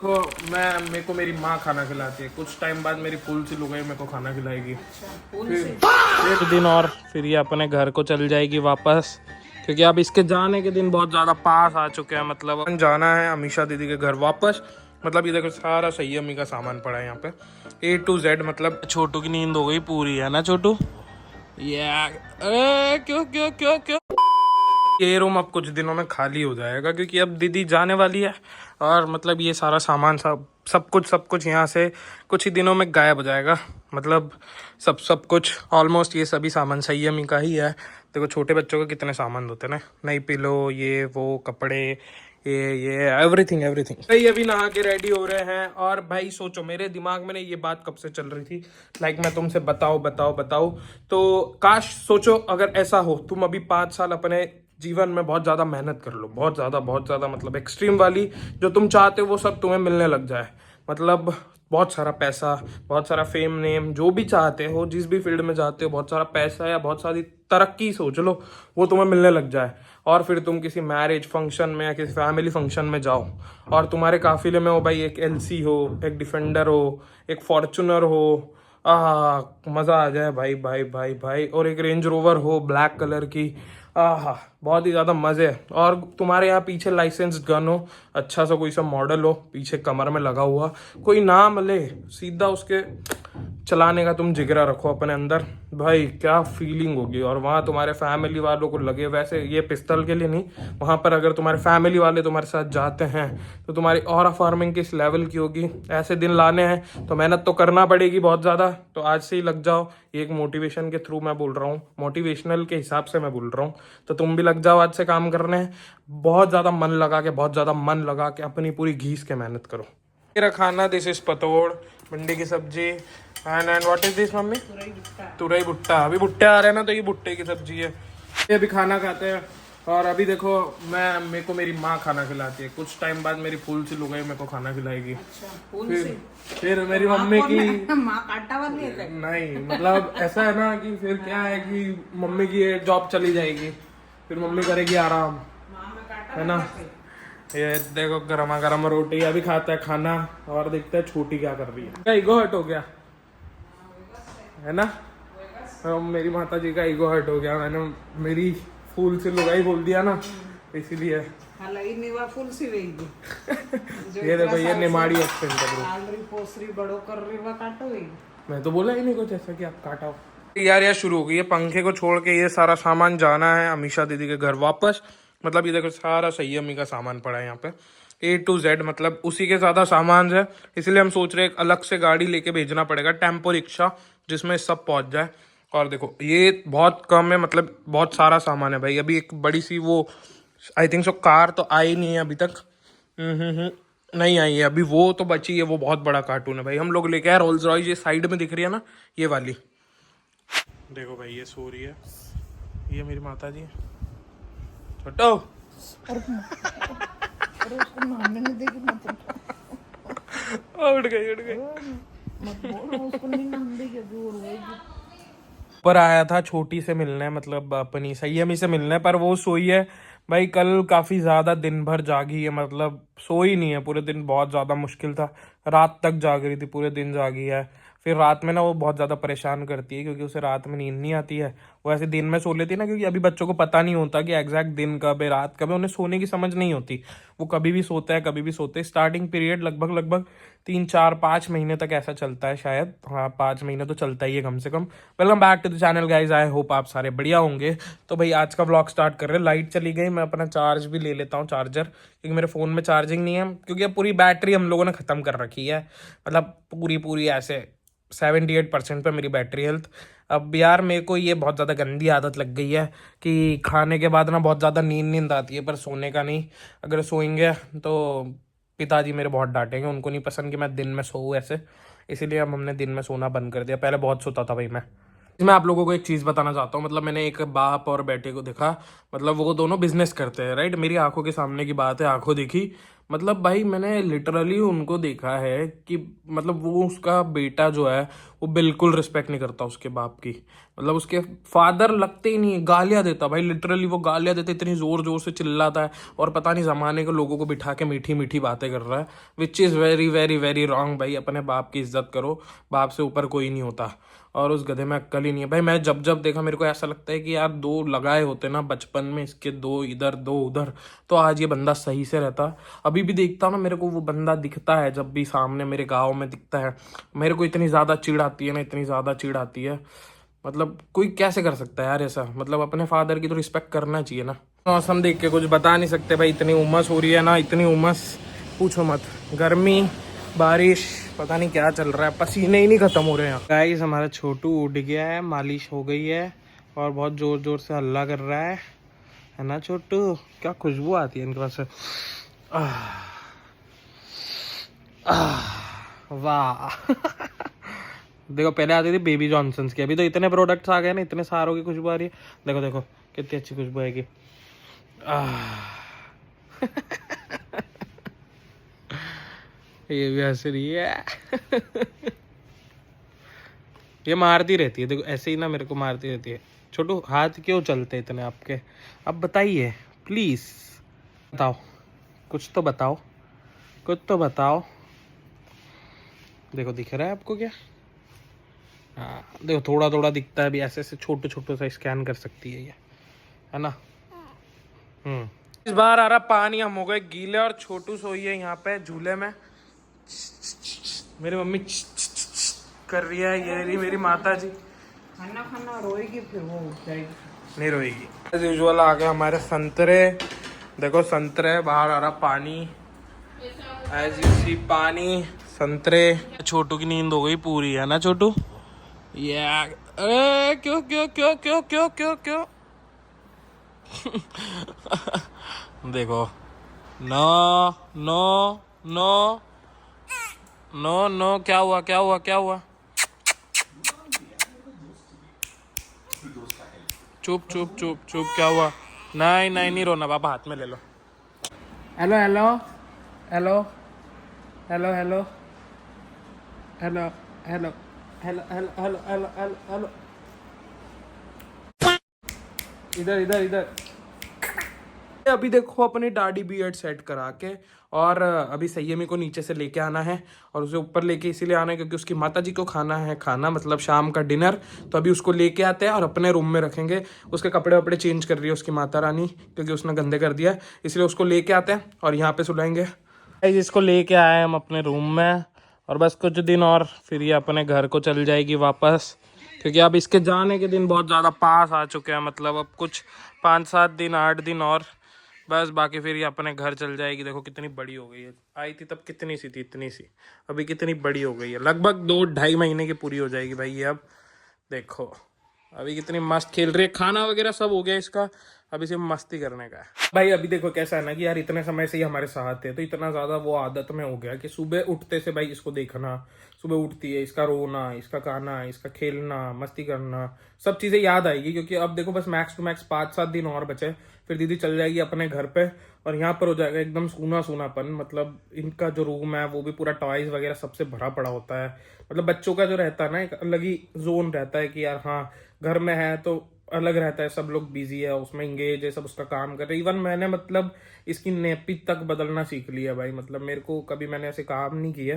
को मेरे को मेरी माँ खाना खिलाती है। कुछ टाइम बाद मेरी फूल सी लुगाई मेरे को खाना खिलाएगी। फिर एक दिन और फिर ये अपने घर को चल जाएगी वापस, क्योंकि अब इसके जाने के दिन बहुत ज़्यादा पास आ चुके हैं। मतलब जाना है अमीशा दीदी के घर वापस। मतलब ये देखो सारा सही अम्मी का सामान पड़ा है यहाँ पे A to Z। मतलब छोटू की नींद हो गई पूरी, है ना छोटू? ये अरे क्यों क्यों क्यों क्यों ये रूम अब कुछ दिनों में खाली हो जाएगा, क्योंकि अब दीदी जाने वाली है। और मतलब ये सारा सामान सब कुछ यहाँ से कुछ ही दिनों में गायब हो जाएगा। मतलब सब कुछ ऑलमोस्ट ये सभी सामान संयमी का ही है। देखो छोटे बच्चों के कितने सामान होते हैं ना, नई पिलो, ये वो कपड़े, ये एवरीथिंग एवरीथिंग। भाई अभी नहा के रेडी हो रहे हैं। और भाई सोचो मेरे दिमाग में ये बात कब से चल रही थी, मैं तुमसे बताओ। तो काश सोचो अगर ऐसा हो, तुम अभी 5 साल अपने जीवन में बहुत ज़्यादा मेहनत कर लो, बहुत ज़्यादा मतलब एक्सट्रीम वाली, जो तुम चाहते हो वो सब तुम्हें मिलने लग जाए। मतलब बहुत सारा पैसा, बहुत सारा फेम नेम, जो भी चाहते हो, जिस भी फील्ड में चाहते हो, बहुत सारा पैसा या बहुत सारी तरक्की सोच लो, वो तुम्हें मिलने लग जाए। और फिर तुम किसी मैरिज फंक्शन में या किसी फैमिली फंक्शन में जाओ और तुम्हारे काफिले में हो भाई एक LC हो, एक डिफेंडर हो, एक फॉर्चुनर हो, मज़ा आ जाए भाई। और एक रेंज रोवर हो ब्लैक कलर की, बहुत ही ज़्यादा मज़े है। और तुम्हारे यहाँ पीछे लाइसेंस गन हो, अच्छा सा कोई सा मॉडल हो पीछे कमर में लगा हुआ, कोई ना मिले सीधा उसके चलाने का तुम जिगरा रखो अपने अंदर, भाई क्या फीलिंग होगी। और वहाँ तुम्हारे फैमिली वालों को लगे, वैसे ये पिस्तल के लिए नहीं, वहाँ पर अगर तुम्हारे फैमिली वाले तुम्हारे साथ जाते हैं तो तुम्हारी ऑरा फार्मिंग किस लेवल की होगी। ऐसे दिन लाने हैं तो मेहनत तो करना पड़ेगी बहुत ज़्यादा, तो आज से ही लग जाओ। ये एक मोटिवेशन के थ्रू मैं बोल रहा हूँ, मोटिवेशनल के हिसाब से मैं बोल रहा हूँ। तो तुम भी लग जाओ आज से काम करने, बहुत ज़्यादा मन लगा के, बहुत ज़्यादा मन लगा के अपनी पूरी घीस के मेहनत करो। मेरा खाना दिस इज पतोड़, भिंडी की सब्जी, and what is this mummy? तुरई भुट्टा। अभी भुट्टे आ रहे हैं ना, तो ये भुट्टे की सब्जी है। ये अभी खाना खाते हैं। और अभी देखो मेरे को मेरी माँ खाना खिलाती है। कुछ टाइम बाद मेरी फूल सी लुगाई मेरे को खाना खिलाएगी। फिर मेरी मम्मी की माँ कांटा वाली है क्या? नहीं, मतलब ऐसा है ना कि फिर क्या है कि मम्मी की जॉब चली जाएगी, फिर मम्मी करेगी आराम, है ना। ये देखो गरमा गरम रोटी अभी खाता है खाना, और देखते हैं छोटी क्या कर रही है। क्या ईगो हर्ट हो गया है ना? मेरी माता जी का ईगो हर्ट हो गया, मैंने मेरी फूल से लुगाई बोल दिया ना, इसीलिए। फुल सी रहेगी। ये देखो ये निमाड़ी एक्सटेंड कर आलरी पोसरी बड़ो कर रही वह काटो ही। मैं तो बोला ही नहीं कुछ ऐसा कि आप काटा हो। यार शुरू हो गई है। पंखे को छोड़ के ये सारा सामान जाना है अमीशा दीदी के घर वापस। मतलब ये देखो सारा सही अम्मी का सामान पड़ा है यहाँ पे A to Z। मतलब उसी के ज़्यादा सामान है, इसलिए हम सोच रहे हैं एक अलग से गाड़ी लेके भेजना पड़ेगा, टेम्पो रिक्शा, जिसमें सब पहुँच जाए। और देखो ये बहुत कम है, मतलब बहुत सारा सामान है भाई। अभी एक बड़ी सी वो आई थिंक सो कार तो आई नहीं है अभी तक। नहीं आई है अभी, वो तो बची है, वो बहुत बड़ा कार्टून है भाई। हम लोग लेके आए रोल्स रॉयस, ये साइड में दिख रही है ना, ये वाली। देखो भाई ये सो रही है, ये मेरी माता जी। छोटो उठ गई। पर आया था छोटी से मिलने, मतलब अपनी संयमी से मिलने, पर वो सोई है भाई। कल काफी ज्यादा दिन भर जागी है, मतलब सोई नहीं है पूरे दिन, बहुत ज्यादा मुश्किल था। रात तक जाग रही थी, पूरे दिन जागी है। फिर रात में ना वो बहुत ज्यादा परेशान करती है, क्योंकि उसे रात में नींद नहीं आती है। वो ऐसे दिन में सो लेती है ना, क्योंकि अभी बच्चों को पता नहीं होता कि एग्जैक्ट दिन कब है रात कब है, उन्हें सोने की समझ नहीं होती। वो कभी भी सोता है कभी भी सोते हैं। स्टार्टिंग पीरियड लगभग 3 4 5 महीने तक ऐसा चलता है शायद, हाँ 5 महीने तो चलता ही है कम से कम। Welcome back to the channel guys, I hope आप सारे बढ़िया होंगे। तो भाई आज का व्लॉग स्टार्ट कर रहे हैं। लाइट चली गई, मैं अपना चार्ज भी ले लेता हूँ चार्जर, क्योंकि मेरे फ़ोन में चार्जिंग नहीं है, क्योंकि अब पूरी बैटरी हम लोगों ने ख़त्म कर रखी है। मतलब पूरी ऐसे 78% पे मेरी बैटरी हेल्थ। अब यार मेरे को ये बहुत ज़्यादा गंदी आदत लग गई है कि खाने के बाद ना बहुत ज़्यादा नींद आती है, पर सोने का नहीं। अगर सोएंगे तो पिताजी मेरे बहुत डांटेंगे, उनको नहीं पसंद कि मैं दिन में सोऊं ऐसे, इसीलिए अब हमने दिन में सोना बंद कर दिया। पहले बहुत सोता था भाई मैं आप लोगों को एक चीज़ बताना चाहता हूँ। मतलब मैंने एक बाप और बेटे को देखा, मतलब वो दोनों बिजनेस करते हैं, राइट। मेरी आंखों के सामने की बात है, आंखों देखी। मतलब भाई मैंने लिटरली उनको देखा है कि मतलब वो उसका बेटा जो है वो बिल्कुल रिस्पेक्ट नहीं करता उसके बाप की। मतलब उसके फादर लगते ही नहीं है, गालियां देता भाई, लिटरली वो गालियां देते, इतनी जोर जोर से चिल्लाता है और पता नहीं जमाने के लोगों को बिठा के मीठी मीठी बातें कर रहा है, which is very very very wrong. भाई अपने बाप की इज्जत करो, बाप से ऊपर कोई नहीं होता। और उस गधे में अक्ल ही नहीं है भाई। मैं जब जब देखा मेरे को ऐसा लगता है कि यार दो लगाए होते ना बचपन में, इसके दो इधर दो उधर, तो आज ये बंदा सही से रहता। अभी भी देखता हूँ ना, मेरे को वो बंदा दिखता है जब भी सामने मेरे गाँव में दिखता है, मेरे को इतनी ज़्यादा चिढ़ आती है ना, इतनी ज़्यादा चिढ़ आती है। मतलब कोई कैसे कर सकता है यार ऐसा? मतलब अपने फादर की तो रिस्पेक्ट करना चाहिए ना। मौसम देख के कुछ बता नहीं सकते भाई, इतनी उमस हो रही है ना, इतनी उमस पूछो मत। गर्मी, बारिश, पता नहीं क्या चल रहा है, पसीने ही नहीं खत्म हो रहे हैं। गाइस हमारा छोटू उठ गया है, मालिश हो गई है और बहुत जोर जोर से हल्ला कर रहा है ना छोटू? क्या खुशबू आती है इनके पास से। वाह देखो पहले आती थी बेबी जॉनसन्स की, अभी तो इतने प्रोडक्ट्स आ गए ना, इतने सारों की खुशबू आ रही है। देखो देखो कितनी अच्छी खुशबू आएगी। ये भी हंस रही है। ये मारती रहती है, देखो ऐसे ही ना मेरे को मारती रहती है। छोटू हाथ क्यों चलते इतने आपके? अब बताइए प्लीज, बताओ, कुछ तो बताओ, कुछ तो बताओ। देखो दिख रहा है आपको क्या? हाँ देखो थोड़ा थोड़ा दिखता है, अभी ऐसे ऐसे छोटे छोटे सा स्कैन कर सकती है ये, है ना। इस बार आ रहा पानी, हम हो गए गीले और छोटू सोई है यहाँ पे झूले में। मेरी मम्मी कर रही है, ये रही मेरी माता जी। खाना खाना रोएगी फिर वो उठ जाएगी। नहीं रोएगी। एज यूजुअल आ गए हमारे संतरे, देखो संतरे, बाहर आ रहा पानी, एज यू सी पानी, संतरे। छोटू की नींद हो गई पूरी, है ना छोटू? ये अरे क्यों क्यों क्यों क्यों क्यों क्यों क्यों देखो, no no no no no, क्या हुआ क्या हुआ क्या हुआ? चुप चुप चुप चुप, क्या हुआ? नहीं नहीं नहीं रोना पापा, हाथ में ले लो। Hello hello hello hello hello hello hello hello hello hello hello hello hello, इधर इधर इधर। अभी देखो अपनी दाढ़ी बियर्ड सेट करा के, और अभी संयमी को नीचे से लेके आना है और उसे ऊपर लेके इसीलिए आना है क्योंकि उसकी माता जी को खाना है, खाना मतलब शाम का डिनर। तो अभी उसको लेके आते हैं और अपने रूम में रखेंगे। उसके कपड़े वपड़े चेंज कर रही है उसकी माता रानी, क्योंकि उसने गंदे कर दिया, इसलिए उसको लेके आते हैं और यहाँ पे सुलाएंगे। इसको लेके आए हम अपने रूम में, और बस कुछ दिन और फिर ये अपने घर को चल जाएगी वापस, क्योंकि अब इसके जाने के दिन बहुत ज़्यादा पास आ चुके हैं। मतलब अब कुछ 5-7 दिन 8 दिन और बस, बाकी फिर ये अपने घर चल जाएगी। देखो कितनी बड़ी हो गई है, आई थी तब कितनी सी थी, इतनी सी, अभी कितनी बड़ी हो गई है, लगभग 2-2.5 महीने की पूरी हो जाएगी भाई ये। अब देखो अभी कितनी मस्त खेल रही है, खाना वगैरह सब हो गया इसका, अभी सिर्फ मस्ती करने का है भाई। अभी देखो कैसा है ना कि यार इतने समय से ही हमारे साथ है, तो इतना ज्यादा वो आदत में हो गया कि सुबह उठते से भाई इसको देखना, सुबह उठती है, इसका रोना, इसका गाना, इसका खेलना, मस्ती करना, सब चीजें याद आएगी। क्योंकि अब देखो बस मैक्स टू मैक्स 5-7 दिन और बचे, फिर दीदी चल जाएगी अपने घर पे और यहाँ पर हो जाएगा एकदम सूना सूनापन। मतलब इनका जो रूम है वो भी पूरा टॉयज वगैरह सबसे भरा पड़ा होता है। मतलब बच्चों का जो रहता है ना, एक अलग ही जोन रहता है कि यार हाँ घर में है तो अलग रहता है, सब लोग बिजी है उसमें, इंगेज है, सब उसका काम कर रहे हैं। इवन मैंने मतलब इसकी नेपी तक बदलना सीख लिया भाई। मतलब मेरे को कभी मैंने ऐसे काम नहीं किया,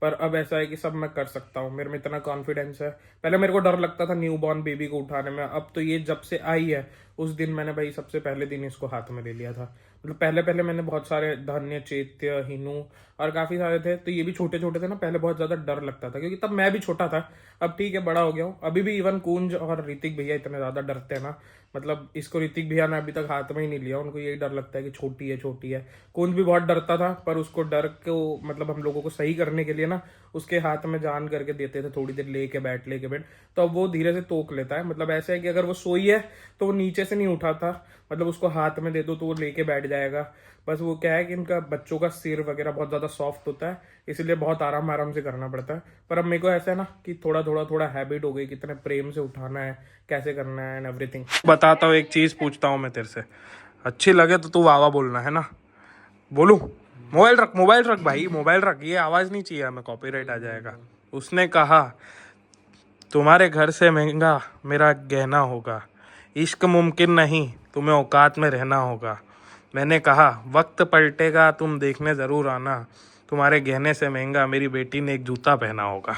पर अब ऐसा है कि सब मैं कर सकता हूँ, मेरे में इतना कॉन्फिडेंस है। पहले मेरे को डर लगता था न्यू बॉर्न बेबी को उठाने में, अब तो ये जब से आई है उस दिन मैंने भाई सबसे पहले दिन इसको हाथ में ले लिया था। मतलब पहले पहले मैंने बहुत सारे धन्य, चैत्य, हिनू और काफी सारे थे, तो ये भी छोटे छोटे थे ना, पहले बहुत ज्यादा डर लगता था क्योंकि तब मैं भी छोटा था। अब ठीक है बड़ा हो गया हूँ, अभी भी इवन कुंज और ऋतिक भैया इतने ज्यादा डरते हैं ना। मतलब इसको ऋतिक भैया ने अभी तक हाथ में ही नहीं लिया, उनको यही डर लगता है कि छोटी है छोटी है। कुंज भी बहुत डरता था, पर उसको डर को मतलब हम लोगों को सही करने के लिए ना उसके हाथ में जान करके देते थे, थोड़ी देर लेके बैठ तो अब वो धीरे से तोक लेता है। मतलब ऐसा है कि अगर वो सोई है तो वो नीचे से नहीं उठाता, मतलब उसको हाथ में दे दो तो वो लेके बैठ जाएगा। बस वो क्या है कि इनका बच्चों का सिर वगैरह बहुत ज्यादा सॉफ्ट होता है, इसलिए बहुत आराम आराम से करना पड़ता है। पर अब मेरे को ऐसा है ना कि थोड़ा थोड़ा थोड़ा हैबिट हो गई, कितने प्रेम से उठाना है, कैसे करना है एंड एवरीथिंग। बताता हूँ, एक चीज पूछता हूँ मैं तेरे से, अच्छी लगे तो तू वाह वाह बोलना, है ना? बोलू? मोबाइल रख भाई, मोबाइल रख, ये आवाज नहीं चाहिए हमें, कॉपीराइट आ जाएगा। उसने कहा तुम्हारे घर से महंगा मेरा गहना होगा, इश्क मुमकिन नहीं तुम्हें औकात में रहना होगा। मैंने कहा वक्त पलटेगा तुम देखने ज़रूर आना, तुम्हारे गहने से महंगा मेरी बेटी ने एक जूता पहना होगा।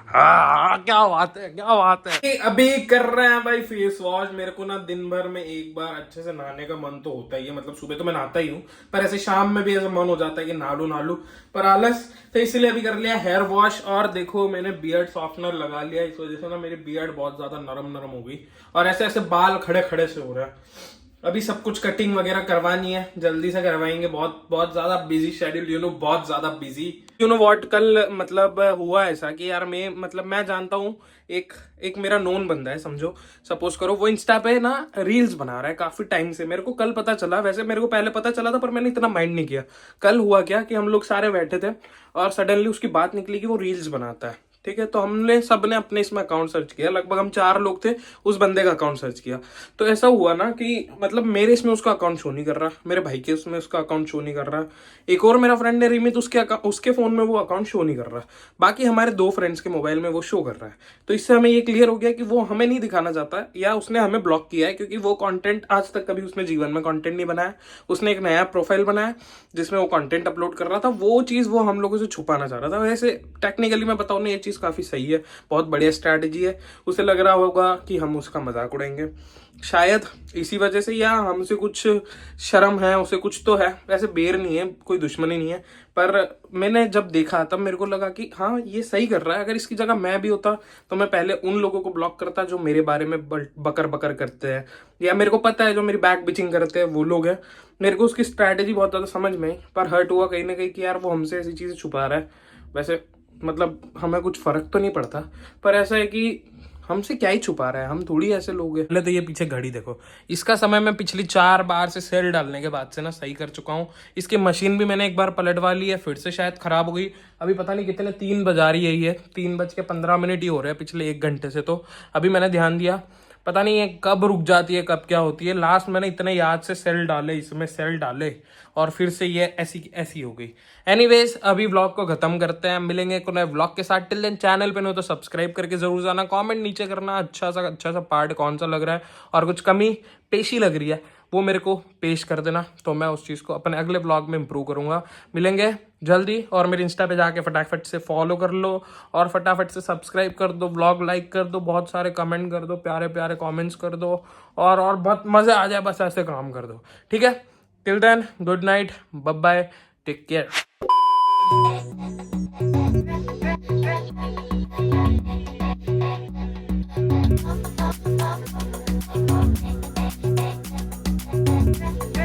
हाँ क्या बात है, क्या बात है। अभी कर रहे हैं भाई फेस वॉश। मेरे को ना दिन भर में एक बार अच्छे से नहाने का मन तो होता ही है, मतलब सुबह तो मैं नहाता ही हूँ, पर ऐसे शाम में भी ऐसा मन हो जाता है कि नहा लूं, पर आलस, तो इसलिए अभी कर लिया हेयर वॉश। और देखो मैंने बियर्ड सॉफ्टनर लगा लिया, इस वजह से ना मेरी बियर्ड बहुत ज्यादा नरम नरम हो गई और ऐसे ऐसे बाल खड़े खड़े से हो रहा है। अभी सब कुछ कटिंग वगैरह करवानी है, जल्दी से करवाएंगे। बहुत बहुत ज्यादा बिजी शेड्यूल, बहुत ज्यादा बिजी। व्हाट, कल मतलब हुआ ऐसा कि यार मैं जानता हूँ एक मेरा नोन बंदा है, समझो, सपोज करो, वो इंस्टा पे ना रील्स बना रहा है काफी टाइम से। मेरे को कल पता चला, वैसे मेरे को पहले पता चला था पर मैंने इतना माइंड नहीं किया। कल हुआ क्या कि हम लोग सारे बैठे थे और सडनली उसकी बात निकली कि वो रील्स बनाता है, ठीक है। तो हमने सबने अपने इसमें अकाउंट सर्च किया, लगभग हम 4 लोग थे, उस बंदे का अकाउंट सर्च किया। तो ऐसा हुआ ना कि मतलब मेरे इसमें उसका अकाउंट शो नहीं कर रहा, मेरे भाई के उसमें उसका अकाउंट शो नहीं कर रहा, एक और मेरा फ्रेंड है रिमित, उसके फोन में वो अकाउंट शो नहीं कर रहा, बाकी हमारे 2 फ्रेंड्स के मोबाइल में वो शो कर रहा है। तो इससे हमें ये क्लियर हो गया कि वो हमें नहीं दिखाना चाहता या उसने हमें ब्लॉक किया है, क्योंकि वो कंटेंट आज तक कभी उसने जीवन में कंटेंट नहीं बनाया। उसने एक नया प्रोफाइल बनाया जिसमें वो कंटेंट अपलोड कर रहा था, वो चीज वो हम लोगों से छुपाना चाह रहा था। वैसे टेक्निकली मैं बताऊं ना, ये चीज काफी सही है, बहुत बढ़िया स्ट्रैटेजी है। उसे लग रहा होगा कि हम उसका मजाक उड़ाएंगे, शायद इसी वजह से, या हमसे कुछ शर्म है उसे, कुछ तो है। वैसे बेर नहीं है, कोई दुश्मनी नहीं है, पर मैंने जब देखा तब मेरे को लगा कि हाँ ये सही कर रहा है। अगर इसकी जगह मैं भी होता तो मैं पहले उन लोगों को ब्लॉक करता जो मेरे बारे में बकर बकर करते हैं, या मेरे को पता है जो मेरी बैक बिचिंग करते हैं वो लोग हैं। मेरे को उसकी स्ट्रैटेजी बहुत ज्यादा समझ में आई, पर हर्ट हुआ कहीं ना कहीं कि यार वो हमसे ऐसी चीजें छुपा रहा है। वैसे मतलब हमें कुछ फर्क तो नहीं पड़ता, पर ऐसा है कि हमसे क्या ही छुपा रहा है, हम थोड़ी ऐसे लोग हैं। पहले तो ये पीछे घड़ी देखो, इसका समय मैं पिछली 4 बार से सेल डालने के बाद से ना सही कर चुका हूँ। इसकी मशीन भी मैंने एक बार पलटवा ली है, फिर से शायद खराब हो गई। अभी पता नहीं कितने 3 बजा रही है, ये 3:15 ही हो रहे हैं पिछले 1 घंटे से। तो अभी मैंने ध्यान दिया, पता नहीं ये कब रुक जाती है, कब क्या होती है। लास्ट मैंने इतने याद से सेल डाले, इसमें सेल डाले और फिर से ये ऐसी हो गई। एनीवेज अभी व्लॉग को खत्म करते हैं, मिलेंगे एक नए व्लॉग के साथ। टिल देन चैनल पे नहीं हो तो सब्सक्राइब करके जरूर जाना, कमेंट नीचे करना अच्छा सा पार्ट कौन सा लग रहा है और कुछ कमी पेशी लग रही है वो मेरे को पेश कर देना, तो मैं उस चीज़ को अपने अगले ब्लॉग में इंप्रूव करूंगा। मिलेंगे जल्दी, और मेरे इंस्टा पे जाके फटाफट से फॉलो कर लो और फटाफट से सब्सक्राइब कर दो, ब्लॉग लाइक कर दो, बहुत सारे कमेंट कर दो, प्यारे प्यारे कमेंट्स कर दो, और बहुत मज़े आ जाए, बस ऐसे काम कर दो, ठीक है। Till then good night, bye bye, take care. Thank you.